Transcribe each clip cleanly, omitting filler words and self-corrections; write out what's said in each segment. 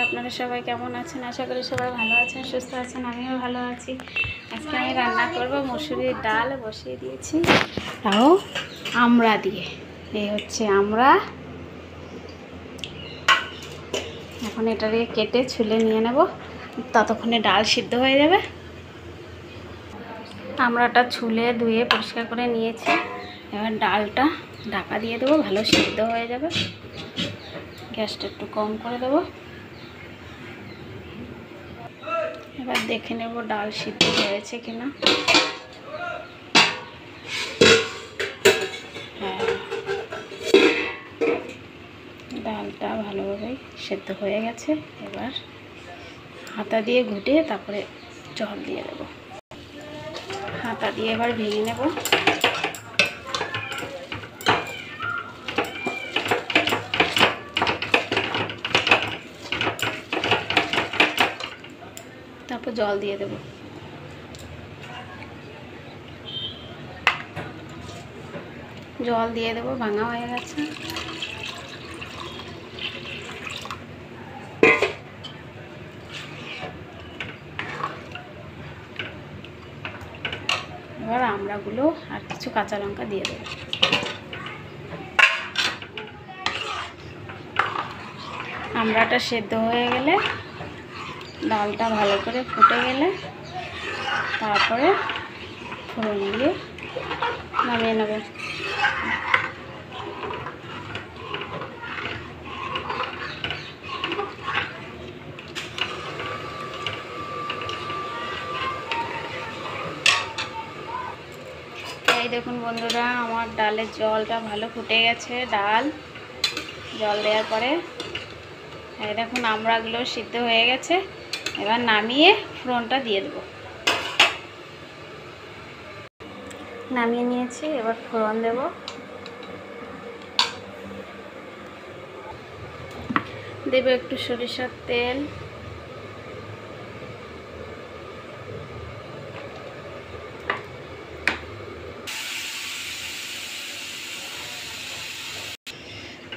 আপনারা সবাই কেমন আছেন? আশা করি সবাই ভালো আছেন, সুস্থ আছেন। আমিও ভালো আছি। আজকে আমি রান্না করব মুসুরির ডাল বসিয়ে দিয়েছি, তাও আমড়া দিয়ে। এই হচ্ছে আমড়া। এখন এটাকে কেটে ছুলে নিয়ে নেব, ততক্ষণে ডাল সিদ্ধ হয়ে যাবে। আমড়াটা ছুলে ধুয়ে পরিষ্কার করে নিয়েছি। এবার ডালটা ঢাকা দিয়ে দেবো, ভালো সিদ্ধ হয়ে যাবে। গ্যাসটা একটু কম করে দেবো। এবার দেখে নেব ডাল সিদ্ধ হয়েছে কিনা। হ্যাঁ, ডালটা ভালোভাবেই সিদ্ধ হয়ে গেছে। এবার হাতা দিয়ে ঘুটে তারপরে জল দিয়ে দেব। হাতা দিয়ে এবার ভেঙে নেব। তারপর জল দিয়ে দেব। জল দিয়ে দেবো, ভাঙা হয়ে গেছে। এবার আমড়াগুলো আর কিছু কাঁচা লঙ্কা দিয়ে দেবো। আমড়াটা সেদ্ধ হয়ে গেলে, ডালটা ভালো করে ফুটে গেলে তারপরে ফোড়ন দিয়ে নামিয়ে নেবে। এই দেখুন বন্ধুরা, আমার ডালের জলটা ভালো ফুটে গেছে। ডাল জল দেওয়ার পরে এই দেখুন আমড়াগুলো সিদ্ধ হয়ে গেছে। এবার নামিয়ে ফোড়নটা দিয়ে দেবো। নামিয়ে নিয়েছি, এবার ফোড়ন দেব। দেব একটু সরিষার তেল,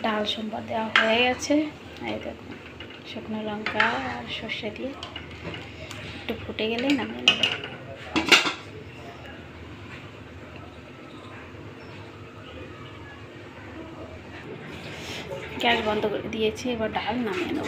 ডাল সম্বাদ দেওয়া হয়ে গেছে। এই দেখুন শুকনো লঙ্কা আর সর্ষে দিয়ে একটু ফুটে গেলেই নামিয়ে নেব। গ্যাস বন্ধ করে দিয়েছি, এবার ডাল নামিয়ে নেব।